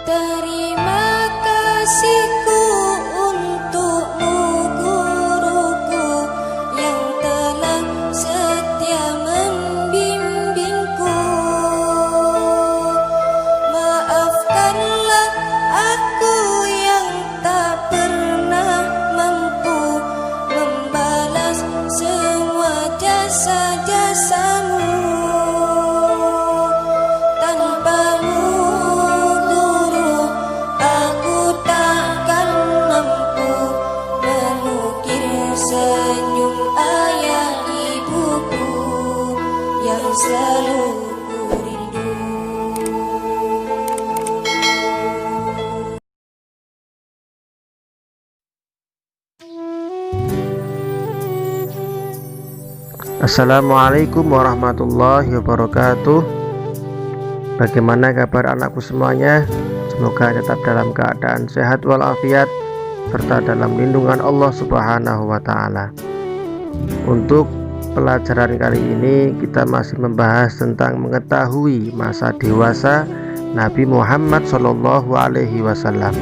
Terima kasihku untukmu guruku yang telah setia membimbingku. Maafkanlah aku yang tak pernah mampu membalas semua jasa-jasamu. Tanpamu guru, aku takkan mampu mengukir senyum ayah ibuku yang selalu ku rindu. Assalamualaikum warahmatullahi wabarakatuh. Bagaimana kabar anakku semuanya? Semoga tetap dalam keadaan sehat walafiat serta dalam lindungan Allah Subhanahu wa Ta'ala. Untuk pelajaran kali ini kita masih membahas tentang mengetahui masa dewasa Nabi Muhammad Shallallahu Alaihi Wasallam.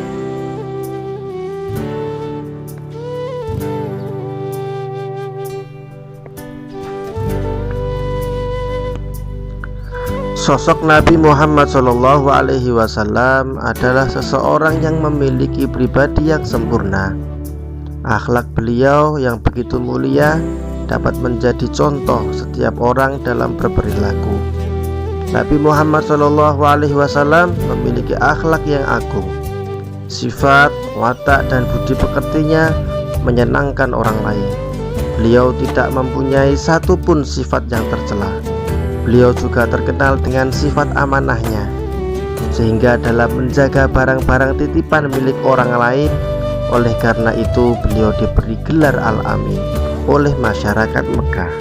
Sosok Nabi Muhammad Shallallahu Alaihi Wasallam adalah seseorang yang memiliki pribadi yang sempurna. Akhlak beliau yang begitu mulia dapat menjadi contoh setiap orang dalam berperilaku. Nabi Muhammad Shallallahu Alaihi Wasallam memiliki akhlak yang agung. Sifat, watak, dan budi pekertinya menyenangkan orang lain. Beliau tidak mempunyai satupun sifat yang tercela. Beliau juga terkenal dengan sifat amanahnya, sehingga dalam menjaga barang-barang titipan milik orang lain. Oleh karena itu beliau diberi gelar Al-Amin oleh masyarakat Mekah.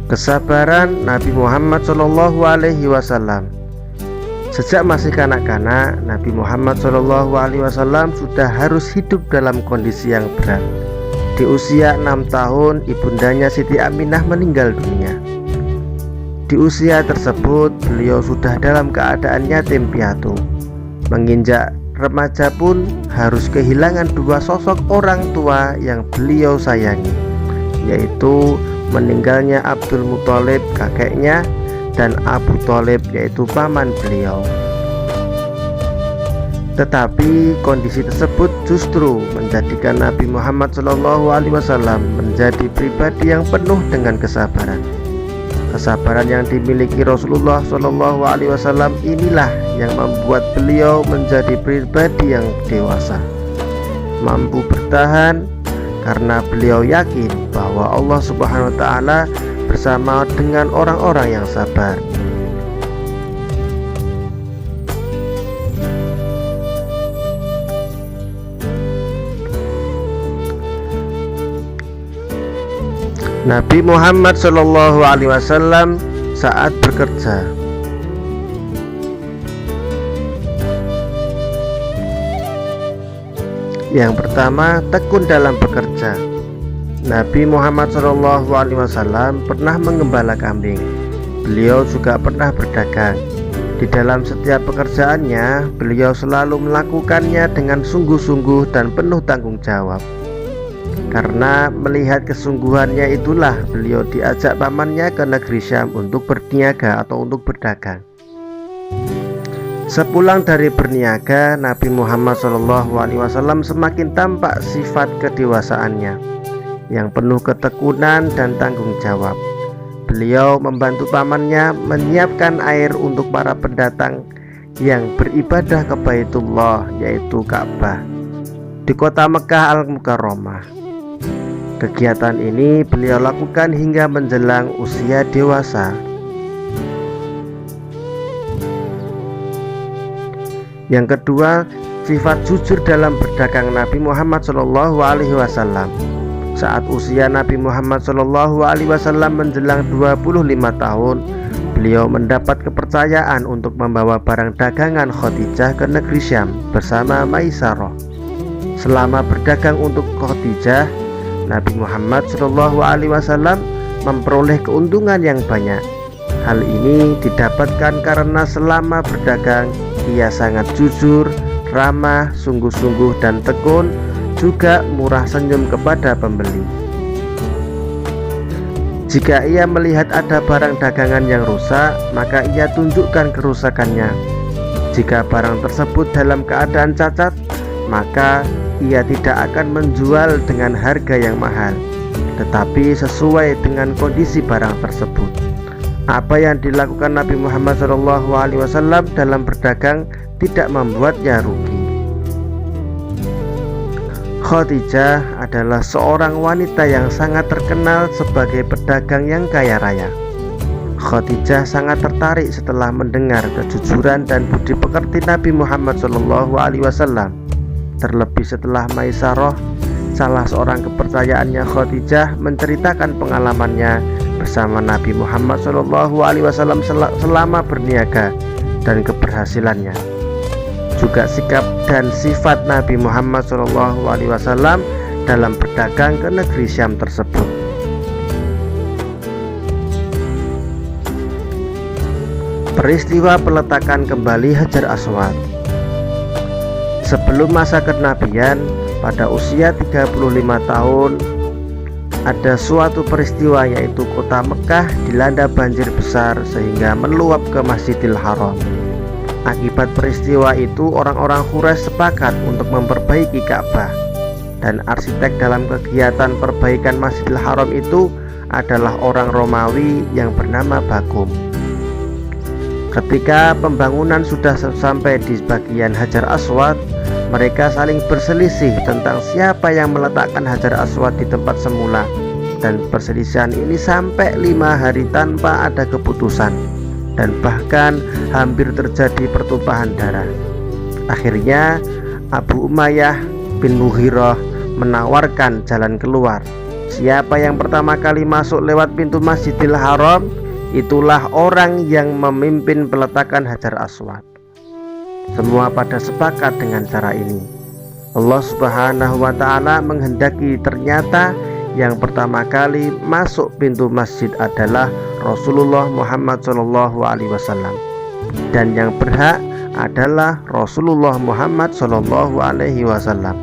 Kesabaran Nabi Muhammad Shallallahu Alaihi Wasallam. Sejak masih kanak-kanak, Nabi Muhammad Shallallahu Alaihi Wasallam sudah harus hidup dalam kondisi yang berat. Di usia 6 tahun, ibundanya Siti Aminah meninggal dunia. Di usia tersebut, beliau sudah dalam keadaan yatim piatu. Menginjak remaja pun harus kehilangan dua sosok orang tua yang beliau sayangi, yaitu meninggalnya Abdul Muthalib kakeknya dan Abu Thalib yaitu paman beliau. Tetapi kondisi tersebut justru menjadikan Nabi Muhammad Shallallahu Alaihi Wasallam menjadi pribadi yang penuh dengan kesabaran. Kesabaran yang dimiliki Rasulullah Shallallahu Alaihi Wasallam inilah yang membuat beliau menjadi pribadi yang dewasa, mampu bertahan karena beliau yakin bahwa Allah Subhanahu Wa Ta'ala bersama dengan orang-orang yang sabar. Nabi Muhammad Shallallahu Alaihi Wasallam saat bekerja. Yang pertama, tekun dalam bekerja. Nabi Muhammad Shallallahu Alaihi Wasallam pernah mengembala kambing. Beliau juga pernah berdagang. Di dalam setiap pekerjaannya, beliau selalu melakukannya dengan sungguh-sungguh dan penuh tanggung jawab. Karena melihat kesungguhannya itulah beliau diajak pamannya ke negeri Syam untuk berniaga atau untuk berdagang. Sepulang dari berniaga, Nabi Muhammad SAW semakin tampak sifat kedewasaannya yang penuh ketekunan dan tanggung jawab. Beliau membantu pamannya menyiapkan air untuk para pendatang yang beribadah ke Baitullah, yaitu Ka'bah, di kota Mekah Al-Mukarramah. Kegiatan ini beliau lakukan hingga menjelang usia dewasa. Yang kedua, sifat jujur dalam berdagang Nabi Muhammad SAW. Saat usia Nabi Muhammad SAW menjelang 25 tahun, beliau mendapat kepercayaan untuk membawa barang dagangan Khadijah ke negeri Syam bersama Maisarah. Selama berdagang untuk Khadijah, Nabi Muhammad SAW memperoleh keuntungan yang banyak. Hal ini didapatkan karena selama berdagang ia sangat jujur, ramah, sungguh-sungguh dan tekun, juga murah senyum kepada pembeli. Jika ia melihat ada barang dagangan yang rusak, maka ia tunjukkan kerusakannya. Jika barang tersebut dalam keadaan cacat, maka ia tidak akan menjual dengan harga yang mahal, tetapi sesuai dengan kondisi barang tersebut. Apa yang dilakukan Nabi Muhammad SAW dalam berdagang tidak membuatnya rugi. Khadijah adalah seorang wanita yang sangat terkenal sebagai pedagang yang kaya raya. Khadijah sangat tertarik setelah mendengar kejujuran dan budi pekerti Nabi Muhammad SAW. Terlebih setelah Maisarah, salah seorang kepercayaannya Khadijah, menceritakan pengalamannya bersama Nabi Muhammad SAW selama berniaga dan keberhasilannya. Juga sikap dan sifat Nabi Muhammad SAW dalam berdagang ke negeri Syam tersebut. Peristiwa peletakan kembali Hajar Aswad. Sebelum masa kenabian, pada usia 35 tahun, ada suatu peristiwa, yaitu kota Mekah dilanda banjir besar sehingga meluap ke Masjidil Haram. Akibat peristiwa itu, orang-orang Quraisy sepakat untuk memperbaiki Ka'bah, dan arsitek dalam kegiatan perbaikan Masjidil Haram itu adalah orang Romawi yang bernama Bakum. Ketika pembangunan sudah sampai di bagian Hajar Aswad, mereka saling berselisih tentang siapa yang meletakkan Hajar Aswad di tempat semula, dan perselisihan ini sampai 5 hari tanpa ada keputusan, dan bahkan hampir terjadi pertumpahan darah. Akhirnya Abu Umayyah bin Mughirah menawarkan jalan keluar. Siapa yang pertama kali masuk lewat pintu Masjidil Haram, itulah orang yang memimpin peletakan Hajar Aswad. Semua pada sepakat dengan cara ini. Allah Subhanahu wa Ta'ala menghendaki ternyata yang pertama kali masuk pintu masjid adalah Rasulullah Muhammad SAW, dan yang berhak adalah Rasulullah Muhammad SAW.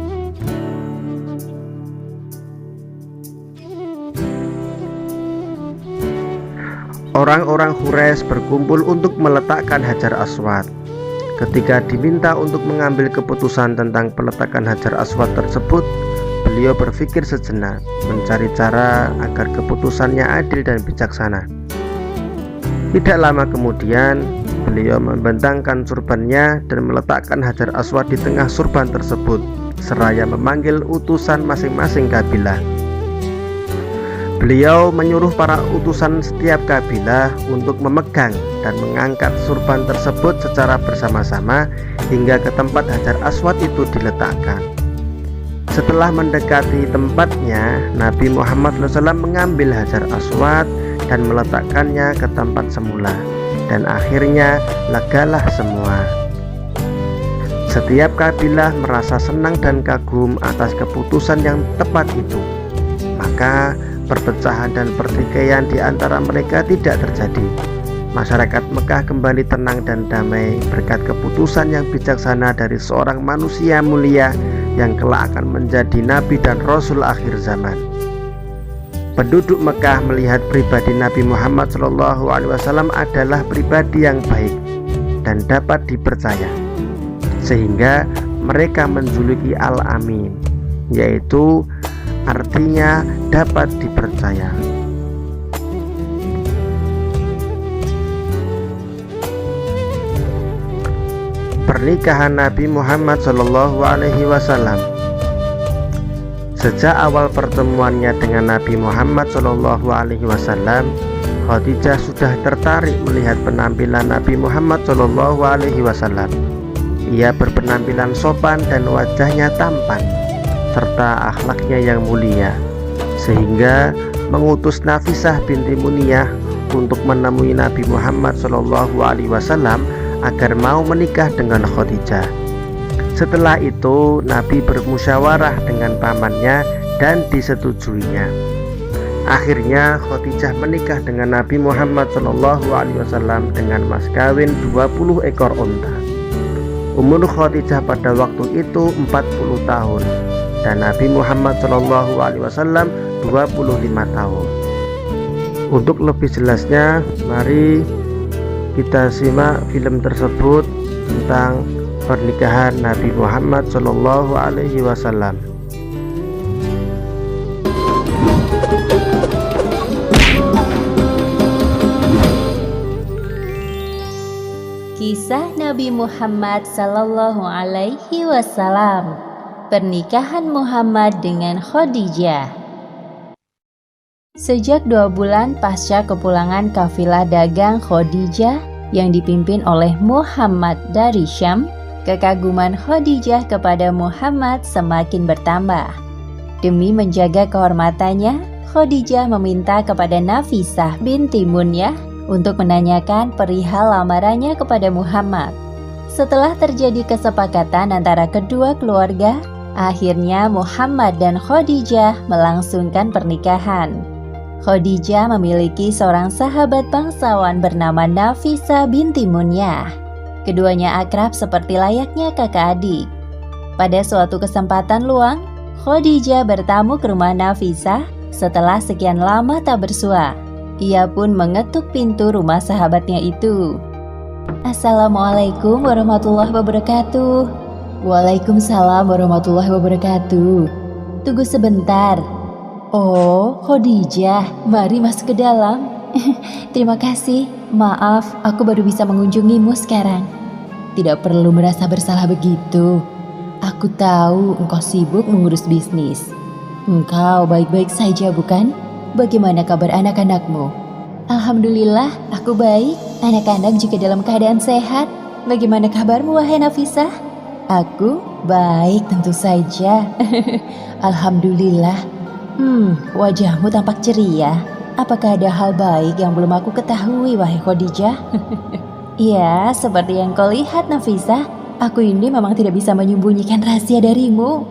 Orang-orang Quraisy berkumpul untuk meletakkan Hajar Aswad. Ketika diminta untuk mengambil keputusan tentang peletakan Hajar Aswad tersebut, beliau berpikir sejenak, mencari cara agar keputusannya adil dan bijaksana. Tidak lama kemudian, beliau membentangkan surbannya dan meletakkan Hajar Aswad di tengah surban tersebut, seraya memanggil utusan masing-masing kabilah. Beliau menyuruh para utusan setiap kabilah untuk memegang dan mengangkat surban tersebut secara bersama-sama hingga ke tempat Hajar Aswad itu diletakkan. Setelah mendekati tempatnya, Nabi Muhammad SAW mengambil Hajar Aswad dan meletakkannya ke tempat semula, dan akhirnya legalah semua. Setiap kabilah merasa senang dan kagum atas keputusan yang tepat itu. Maka perpecahan dan pertikaian di antara mereka tidak terjadi. Masyarakat Mekah kembali tenang dan damai berkat keputusan yang bijaksana dari seorang manusia mulia yang kelak akan menjadi nabi dan rasul akhir zaman. Penduduk Mekah melihat pribadi Nabi Muhammad SAW adalah pribadi yang baik dan dapat dipercaya, sehingga mereka menjuluki Al-Amin, yaitu artinya dapat dipercaya. Pernikahan Nabi Muhammad SAW. Sejak awal pertemuannya dengan Nabi Muhammad SAW, Khadijah sudah tertarik melihat penampilan Nabi Muhammad SAW. Ia berpenampilan sopan dan wajahnya tampan, serta akhlaknya yang mulia, sehingga mengutus Nafisah binti Muniyah untuk menemui Nabi Muhammad SAW agar mau menikah dengan Khadijah. Setelah itu Nabi bermusyawarah dengan pamannya dan disetujuinya. Akhirnya Khadijah menikah dengan Nabi Muhammad SAW dengan mas kawin 20 ekor unta. Umur Khadijah pada waktu itu 40 tahun dan Nabi Muhammad SAW 25 tahun. Untuk lebih jelasnya, mari kita simak film tersebut tentang pernikahan Nabi Muhammad SAW. Kisah Nabi Muhammad Sallallahu Alaihi Wasallam. Pernikahan Muhammad dengan Khadijah. Sejak 2 bulan pasca kepulangan kafilah dagang Khadijah yang dipimpin oleh Muhammad dari Syam, kekaguman Khadijah kepada Muhammad semakin bertambah. Demi menjaga kehormatannya, Khadijah meminta kepada Nafisah binti Munyah untuk menanyakan perihal lamarannya kepada Muhammad. Setelah terjadi kesepakatan antara kedua keluarga, akhirnya Muhammad dan Khadijah melangsungkan pernikahan. Khadijah memiliki seorang sahabat bangsawan bernama Nafisah binti Munyah. Keduanya akrab seperti layaknya kakak adik. Pada suatu kesempatan luang, Khadijah bertamu ke rumah Nafisah setelah sekian lama tak bersua. Ia pun mengetuk pintu rumah sahabatnya itu. Assalamualaikum warahmatullahi wabarakatuh. Waalaikumsalam warahmatullahi wabarakatuh. Tunggu sebentar. Oh, Khadijah, mari masuk ke dalam. Terima kasih. Maaf, aku baru bisa mengunjungimu sekarang. Tidak perlu merasa bersalah begitu. Aku tahu engkau sibuk mengurus bisnis. Engkau baik-baik saja, bukan? Bagaimana kabar anak-anakmu? Alhamdulillah, aku baik. Anak-anak juga dalam keadaan sehat. Bagaimana kabarmu, wahai Nafisah? Aku baik tentu saja. Alhamdulillah. Wajahmu tampak ceria. Apakah ada hal baik yang belum aku ketahui, wahai Khadijah? Ya, seperti yang kau lihat, Nafisah. Aku ini memang tidak bisa menyembunyikan rahasia darimu.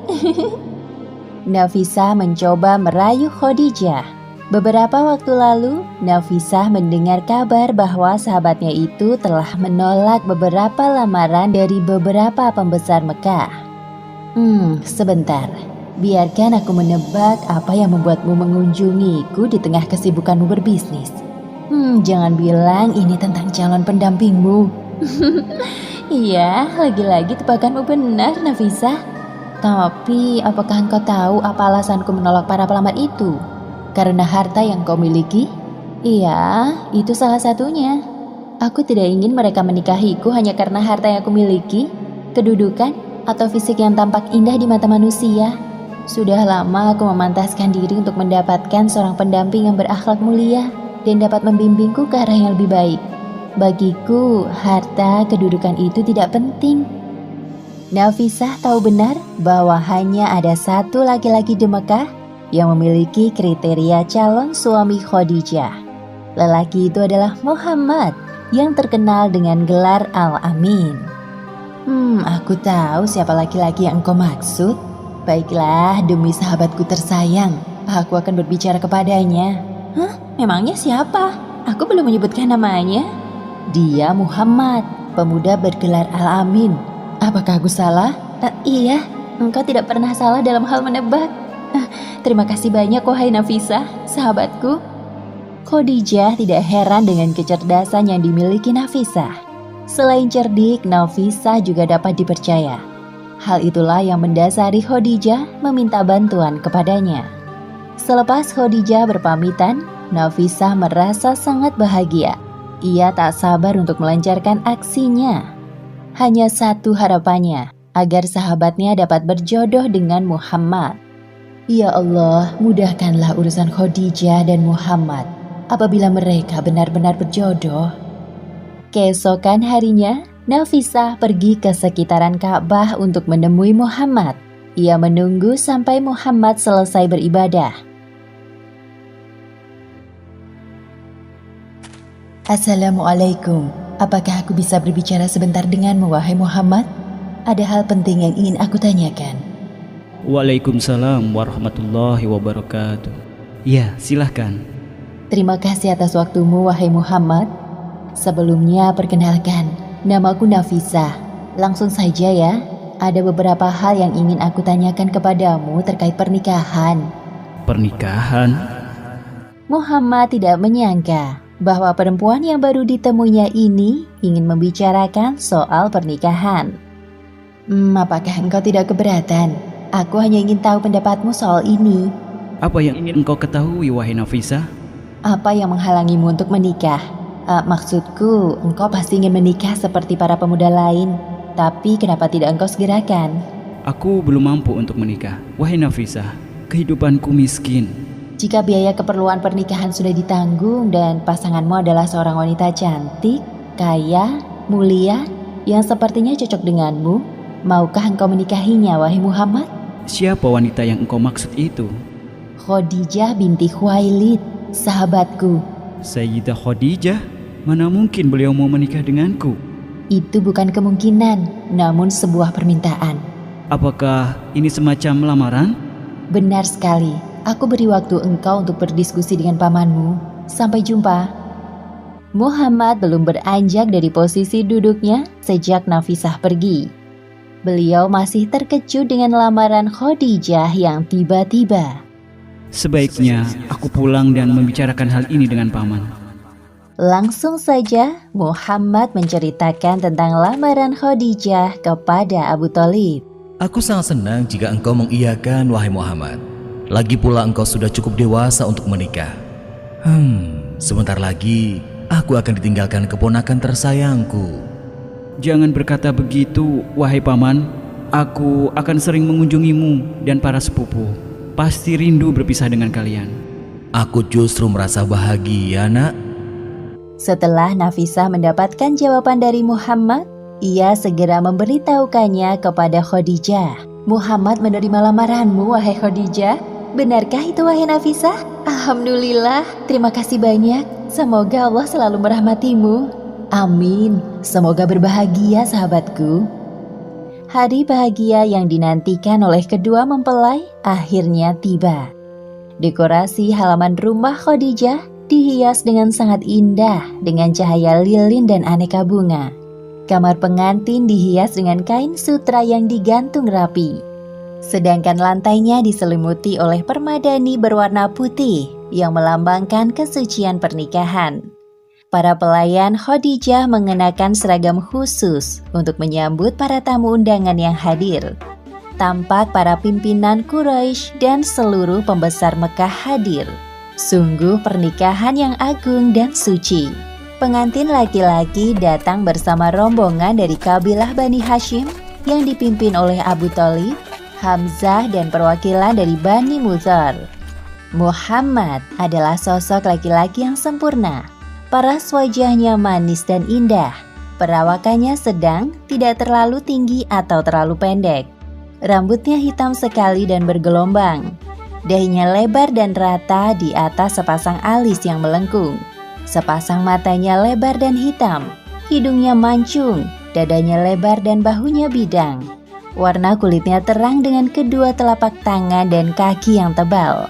Nafisah mencoba merayu Khadijah. Beberapa waktu lalu, Nafisah mendengar kabar bahwa sahabatnya itu telah menolak beberapa lamaran dari beberapa pembesar Mekah. Sebentar. Biarkan aku menebak apa yang membuatmu mengunjungiku di tengah kesibukanmu berbisnis. Jangan bilang ini tentang calon pendampingmu. Iya, lagi-lagi tebakanmu benar, Nafisah. Tapi, apakah engkau tahu apa alasanku menolak para pelamar itu? Karena harta yang kau miliki? Iya, itu salah satunya. Aku tidak ingin mereka menikahiku hanya karena harta yang aku miliki, kedudukan, atau fisik yang tampak indah di mata manusia. Sudah lama aku memantaskan diri untuk mendapatkan seorang pendamping yang berakhlak mulia dan dapat membimbingku ke arah yang lebih baik. Bagiku, harta kedudukan itu tidak penting. Nafisah tahu benar bahwa hanya ada satu laki-laki di Mekah yang memiliki kriteria calon suami Khadijah. Lelaki itu adalah Muhammad yang terkenal dengan gelar Al-Amin. Aku tahu siapa laki-laki yang engkau maksud. Baiklah, demi sahabatku tersayang, aku akan berbicara kepadanya. Memangnya siapa? Aku belum menyebutkan namanya. Dia Muhammad, pemuda bergelar Al-Amin. Apakah aku salah? Iya, engkau tidak pernah salah dalam hal menebak. Terima kasih banyak, wahai Nafisah, sahabatku. Khadijah tidak heran dengan kecerdasan yang dimiliki Nafisah. Selain cerdik, Nafisah juga dapat dipercaya. Hal itulah yang mendasari Khadijah meminta bantuan kepadanya. Selepas Khadijah berpamitan, Nafisah merasa sangat bahagia. Ia tak sabar untuk melancarkan aksinya. Hanya satu harapannya, agar sahabatnya dapat berjodoh dengan Muhammad. Ya Allah, mudahkanlah urusan Khadijah dan Muhammad apabila mereka benar-benar berjodoh. Keesokan harinya, Nafisah pergi ke sekitaran Ka'bah untuk menemui Muhammad. Ia menunggu sampai Muhammad selesai beribadah. Assalamualaikum. Apakah aku bisa berbicara sebentar denganmu, wahai Muhammad? Ada hal penting yang ingin aku tanyakan. Waalaikumsalam warahmatullahi wabarakatuh. Ya, silahkan. Terima kasih atas waktumu, wahai Muhammad. Sebelumnya perkenalkan, namaku Nafisah. Langsung saja ya, ada beberapa hal yang ingin aku tanyakan kepadamu terkait pernikahan. Pernikahan? Muhammad tidak menyangka bahwa perempuan yang baru ditemuinya ini ingin membicarakan soal pernikahan. Apakah engkau tidak keberatan? Aku hanya ingin tahu pendapatmu soal ini. Apa yang ingin engkau ketahui, wahai Nafisah? Apa yang menghalangimu untuk menikah? Maksudku, engkau pasti ingin menikah seperti para pemuda lain. Tapi kenapa tidak engkau segerakan? Aku belum mampu untuk menikah, wahai Nafisah. Kehidupanku miskin. Jika biaya keperluan pernikahan sudah ditanggung dan pasanganmu adalah seorang wanita cantik, kaya, mulia, yang sepertinya cocok denganmu, maukah engkau menikahinya, wahai Muhammad? Siapa wanita yang engkau maksud itu? Khadijah binti Khuwailid, sahabatku. Sayyidah Khadijah? Mana mungkin beliau mau menikah denganku? Itu bukan kemungkinan, namun sebuah permintaan. Apakah ini semacam lamaran? Benar sekali. Aku beri waktu engkau untuk berdiskusi dengan pamanmu. Sampai jumpa. Muhammad belum beranjak dari posisi duduknya sejak Nafisah pergi. Beliau masih terkejut dengan lamaran Khadijah yang tiba-tiba. Sebaiknya aku pulang dan membicarakan hal ini dengan paman. Langsung saja Muhammad menceritakan tentang lamaran Khadijah kepada Abu Thalib. Aku sangat senang jika engkau mengiyakan, wahai Muhammad. Lagi pula engkau sudah cukup dewasa untuk menikah. Sebentar lagi aku akan ditinggalkan keponakan tersayangku. Jangan berkata begitu, wahai paman. Aku akan sering mengunjungimu dan para sepupu. Pasti rindu berpisah dengan kalian. Aku justru merasa bahagia, nak. Setelah Nafisah mendapatkan jawaban dari Muhammad, ia segera memberitahukannya kepada Khadijah. Muhammad menerima lamaranmu, wahai Khadijah. Benarkah itu, wahai Nafisah? Alhamdulillah, terima kasih banyak. Semoga Allah selalu merahmatimu. Amin. Semoga berbahagia, sahabatku. Hari bahagia yang dinantikan oleh kedua mempelai akhirnya tiba. Dekorasi halaman rumah Khadijah dihias dengan sangat indah dengan cahaya lilin dan aneka bunga. Kamar pengantin dihias dengan kain sutra yang digantung rapi. Sedangkan lantainya diselimuti oleh permadani berwarna putih yang melambangkan kesucian pernikahan. Para pelayan Khadijah mengenakan seragam khusus untuk menyambut para tamu undangan yang hadir. Tampak para pimpinan Quraisy dan seluruh pembesar Mekah hadir. Sungguh pernikahan yang agung dan suci. Pengantin laki-laki datang bersama rombongan dari kabilah Bani Hashim yang dipimpin oleh Abu Thalib, Hamzah dan perwakilan dari Bani Mudhar. Muhammad adalah sosok laki-laki yang sempurna. Paras wajahnya manis dan indah. Perawakannya sedang, tidak terlalu tinggi atau terlalu pendek. Rambutnya hitam sekali dan bergelombang. Dahinya lebar dan rata di atas sepasang alis yang melengkung. Sepasang matanya lebar dan hitam. Hidungnya mancung, dadanya lebar dan bahunya bidang. Warna kulitnya terang dengan kedua telapak tangan dan kaki yang tebal.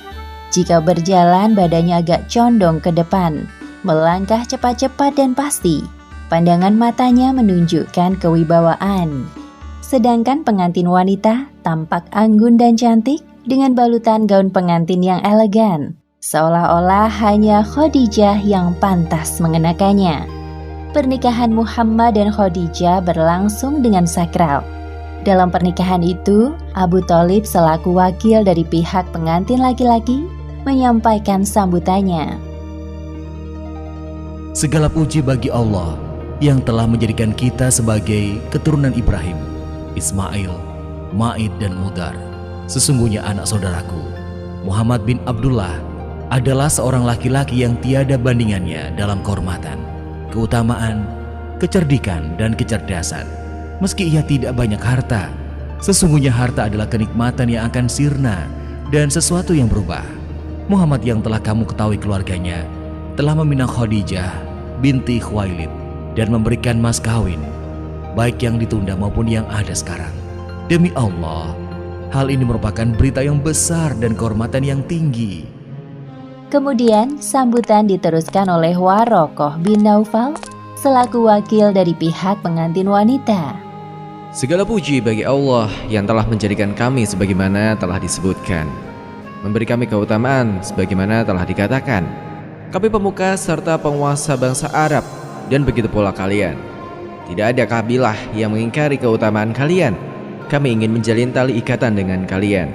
Jika berjalan, badannya agak condong ke depan. Melangkah cepat-cepat dan pasti. Pandangan matanya menunjukkan kewibawaan. Sedangkan pengantin wanita tampak anggun dan cantik dengan balutan gaun pengantin yang elegan. Seolah-olah hanya Khadijah yang pantas mengenakannya. Pernikahan Muhammad dan Khadijah berlangsung dengan sakral. Dalam pernikahan itu, Abu Thalib selaku wakil dari pihak pengantin laki-laki menyampaikan sambutannya. Segala puji bagi Allah yang telah menjadikan kita sebagai keturunan Ibrahim, Ismail, Ma'id dan Mudar. Sesungguhnya anak saudaraku, Muhammad bin Abdullah, adalah seorang laki-laki yang tiada bandingannya dalam kehormatan, keutamaan, kecerdikan dan kecerdasan. Meski ia tidak banyak harta, sesungguhnya harta adalah kenikmatan yang akan sirna dan sesuatu yang berubah. Muhammad yang telah kamu ketahui keluarganya telah meminang Khadijah binti Khuwailid dan memberikan mas kawin, baik yang ditunda maupun yang ada sekarang. Demi Allah, Hal ini merupakan berita yang besar dan kehormatan yang tinggi. Kemudian sambutan diteruskan oleh Warokoh bin Naufal selaku wakil dari pihak pengantin wanita. Segala puji bagi Allah yang telah menjadikan kami sebagaimana telah disebutkan, memberi kami keutamaan sebagaimana telah dikatakan. Kami pemuka serta penguasa bangsa Arab, dan begitu pula kalian. Tidak ada kabilah yang mengingkari keutamaan kalian. Kami ingin menjalin tali ikatan dengan kalian.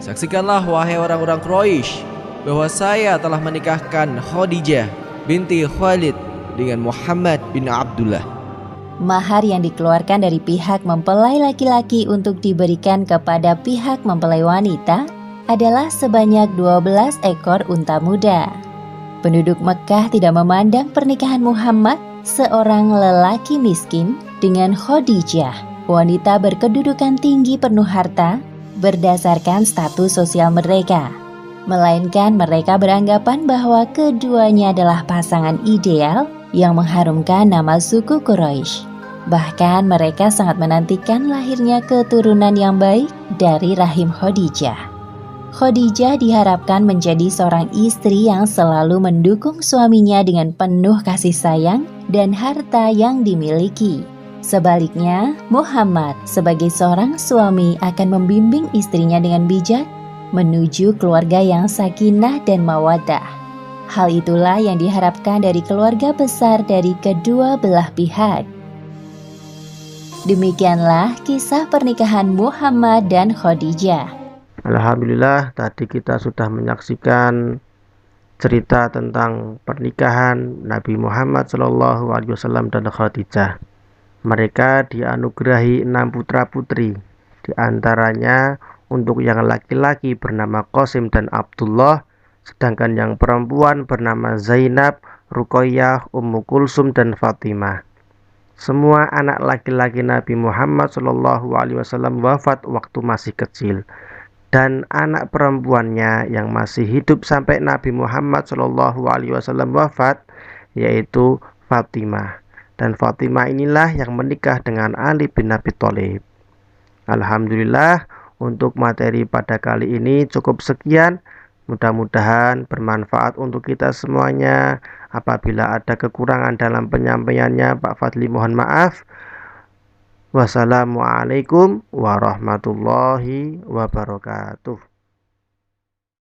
Saksikanlah wahai orang-orang Quraisy, bahwa saya telah menikahkan Khadijah binti Khalid dengan Muhammad bin Abdullah. Mahar yang dikeluarkan dari pihak mempelai laki-laki untuk diberikan kepada pihak mempelai wanita adalah sebanyak 12 ekor unta muda. Penduduk Mekah tidak memandang pernikahan Muhammad, seorang lelaki miskin, dengan Khadijah, wanita berkedudukan tinggi penuh harta, berdasarkan status sosial mereka. Melainkan mereka beranggapan bahwa keduanya adalah pasangan ideal yang mengharumkan nama suku Quraisy. Bahkan mereka sangat menantikan lahirnya keturunan yang baik dari rahim Khadijah. Khadijah diharapkan menjadi seorang istri yang selalu mendukung suaminya dengan penuh kasih sayang dan harta yang dimiliki. Sebaliknya, Muhammad sebagai seorang suami akan membimbing istrinya dengan bijak menuju keluarga yang sakinah dan mawaddah. Hal itulah yang diharapkan dari keluarga besar dari kedua belah pihak. Demikianlah kisah pernikahan Muhammad dan Khadijah. Alhamdulillah, tadi kita sudah menyaksikan cerita tentang pernikahan Nabi Muhammad SAW dan Khadijah. Mereka dianugerahi 6 putra-putri. Di antaranya untuk yang laki-laki bernama Qasim dan Abdullah, sedangkan yang perempuan bernama Zainab, Ruqayyah, Ummu Kulsum dan Fatimah. Semua anak laki-laki Nabi Muhammad SAW wafat waktu masih kecil, dan anak perempuannya yang masih hidup sampai Nabi Muhammad SAW wafat yaitu Fatimah. Dan Fatimah inilah yang menikah dengan Ali bin Abi Thalib. Alhamdulillah, untuk materi pada kali ini cukup sekian. Mudah-mudahan bermanfaat untuk kita semuanya. Apabila ada kekurangan dalam penyampaiannya, Pak Fadli mohon maaf. Wassalamualaikum warahmatullahi wabarakatuh.